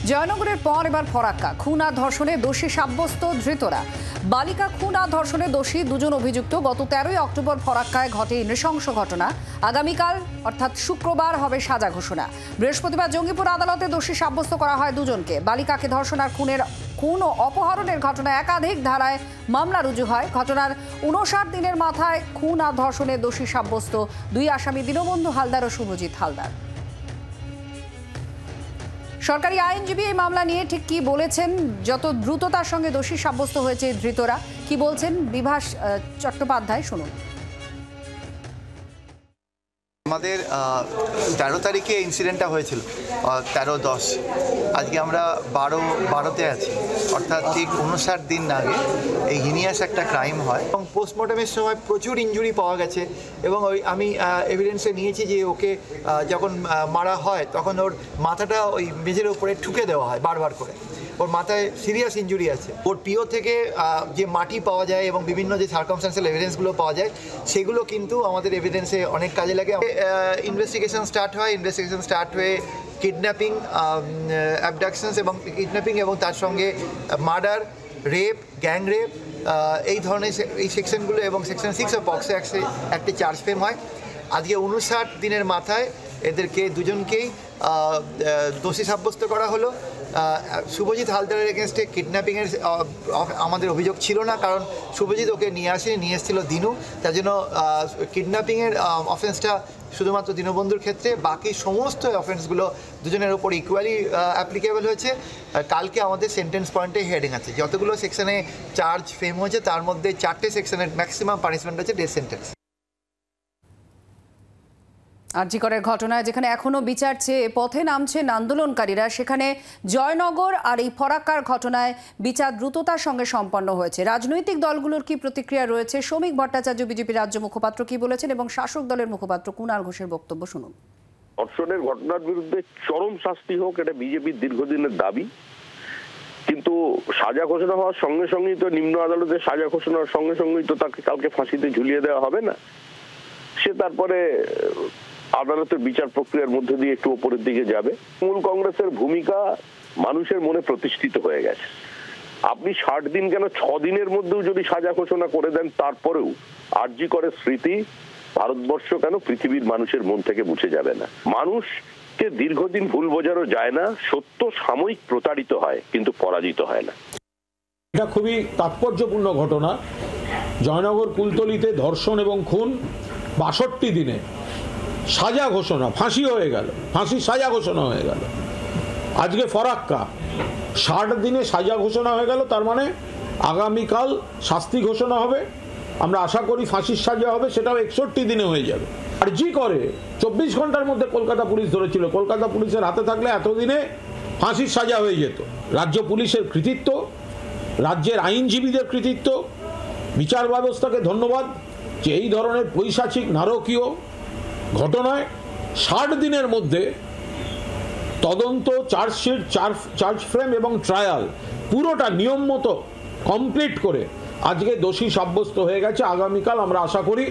জয়নগরের পর এবার ফরাক্কা। খুন আর ধর্ষণে দোষী সাব্যস্ত ধৃতরা। বালিকা খুন আর ধর্ষণে দোষী দুজন অভিযুক্ত। গত 13ই অক্টোবর ফরাক্কায় ঘটে নৃশংস ঘটনা। আগামীকাল অর্থাৎ শুক্রবার হবে সাজা ঘোষণা। বৃহস্পতিবার জঙ্গিপুর আদালতে দোষী সাব্যস্ত করা হয় দুজনকে। বালিকাকে ধর্ষণ আর খুন ও অপহরণের ঘটনায় একাধিক ধারায় মামলা রুজু হয়। ঘটনার 59 দিনের মাথায় খুন আর ধর্ষণে দোষী সাব্যস্ত দুই আসামি দীনবন্ধু হালদার ও শুভজিৎ হালদার। সরকারি আইনজীবী এই মামলা নিয়ে ঠিক কি বলেছেন, যত দ্রুততার সঙ্গে দোষী সাব্যস্ত হয়েছে ধৃতরা, কি বলছেন বিভাস চট্টোপাধ্যায়, শুনুন। আমাদের 13 তারিখে ইনসিডেন্টটা হয়েছিল, 13-10। আজকে আমরা 12-তে আছি, অর্থাৎ ঠিক 59 দিন আগে এই হিনিয়াস একটা ক্রাইম হয় এবং পোস্টমর্টমের সময় প্রচুর ইনজুরি পাওয়া গেছে। এবং আমি এভিডেন্সে নিয়েছি যে ওকে যখন মারা হয় তখন ওর মাথাটা ওই মেঝের উপরে ঠুকে দেওয়া হয় বারবার করে। ওর মাথায় সিরিয়াস ইনজুরি আছে। ওর পিও থেকে যে মাটি পাওয়া যায় এবং বিভিন্ন যে সার্কামস্ট্যান্সিয়াল এভিডেন্সগুলো পাওয়া যায় সেগুলো কিন্তু আমাদের এভিডেন্সে অনেক কাজে লাগে। ইনভেস্টিগেশন স্টার্ট হয়, ইনভেস্টিগেশন স্টার্ট হয়ে কিডন্যাপিং, অ্যাবডাকশনস এবং কিডন্যাপিং এবং তার সঙ্গে মার্ডার, রেপ, গ্যাং রেপ, এই ধরনের এই সেকশনগুলো এবং সেকশন 6 অফ পক্সো একটি চার্জ ফ্রেম হয়। আজকে 59 দিনের মাথায় এদেরকে দুজনকেই দোষী সাব্যস্ত করা হলো। শুভজিৎ হালদারের এগেনস্টে কিডন্যাপিংয়ের আমাদের অভিযোগ ছিল না, কারণ শুভজিৎ ওকে নিয়ে এসেছিল দিনু। তার জন্য কিডন্যাপিংয়ের অফেন্সটা শুধুমাত্র দীনবন্ধুর ক্ষেত্রে, বাকি সমস্ত অফেন্সগুলো দুজনের ওপর ইকুয়ালি অ্যাপ্লিকেবল হয়েছে। কালকে আমাদের সেন্টেন্স পয়েন্টে হেডিং আছে, যতগুলো সেকশনে চার্জ ফ্রেম হয়েছে তার মধ্যে 4টে সেকশনের ম্যাক্সিমাম পানিশমেন্ট আছে ডেথ সেন্টেন্স। আরজিকরের ঘটনায় যেখানে এখনো বিচার চেয়ে পথে নামছেন আন্দোলনকারীরা, সেখানে জয়নগর আর এই ফরাক্কার ঘটনায় বিচার দ্রুততার সঙ্গে সম্পন্ন হয়েছে। রাজনৈতিক দলগুলোর কি প্রতিক্রিয়া রয়েছে, শ্রমিক ভট্টাচার্য বিজেপি রাজ্য মুখপাত্র কি বলেছেন এবং শাসক দলের মুখপাত্র কুণাল ঘোষের বক্তব্য শুনুন। ধর্ষণের ঘটনার বিরুদ্ধে চরম শাস্তি হোক, এটা বিজেপির দীর্ঘদিনের দাবি। কিন্তু সাজা ঘোষণা হওয়ার সঙ্গে সঙ্গেই তো নিম্ন আদালতে সাজা ঘোষণার সঙ্গে সঙ্গেই তো তাকে কালকে ফাঁসিতে ঝুলিয়ে দেওয়া হবে না। সে তারপরে আদালতের বিচার প্রক্রিয়ার মধ্যে দিয়ে একটু উপরের দিকে যাবে। তৃণমূল কংগ্রেসের ভূমিকা মানুষের মনে প্রতিষ্ঠিত হয়ে গেছে। আপনি 60 দিন কেন 6 দিনের মধ্যেও যদি সাজা ঘোষণা করে দেন, তারপরেও আরজিকরের স্মৃতি ভারতবর্ষ কেন পৃথিবীর মানুষের মন থেকে মুছে যাবে না। মানুষকে দীর্ঘদিন ভুল বোঝানো যায় না। সত্য সাময়িক প্রতারিত হয়, কিন্তু পরাজিত হয় না। এটা খুবই তাৎপর্যপূর্ণ ঘটনা। জয়নগর কুলতলিতে ধর্ষণ এবং খুন 62 দিনে সাজা ঘোষণা, ফাঁসি হয়ে গেল, ফাঁসির সাজা ঘোষণা হয়ে গেল। আজকে ফরাক্কা 60 দিনে সাজা ঘোষণা হয়ে গেল, তার মানে আগামীকাল শাস্তি ঘোষণা হবে। আমরা আশা করি ফাঁসির সাজা হবে, সেটাও 61 দিনে হয়ে যাবে। আরজি করে 24 ঘন্টার মধ্যে কলকাতা পুলিশ ধরেছিল। কলকাতা পুলিশের হাতে থাকলে এতদিনে ফাঁসির সাজা হয়ে যেত। রাজ্য পুলিশের কৃতিত্ব, রাজ্যের আইনজীবীদের কৃতিত্ব, বিচার ব্যবস্থাকে ধন্যবাদ যে এই ধরনের পৈশাচিক নারকীয় ঘটনায় 60 দিনের মধ্যে তদন্ত, চার্জশিট, চার্জ ফ্রেম এবং ট্রায়াল পুরোটা নিয়ম মতো কমপ্লিট করে আজকে দোষী সাব্যস্ত হয়ে গেছে। আগামীকাল আমরা আশা করি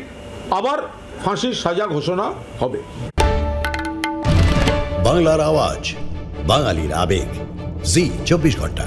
আবার ফাঁসির সাজা ঘোষণা হবে। বাংলার আওয়াজ, বাঙালির আবেগ, জি 24 ঘন্টা।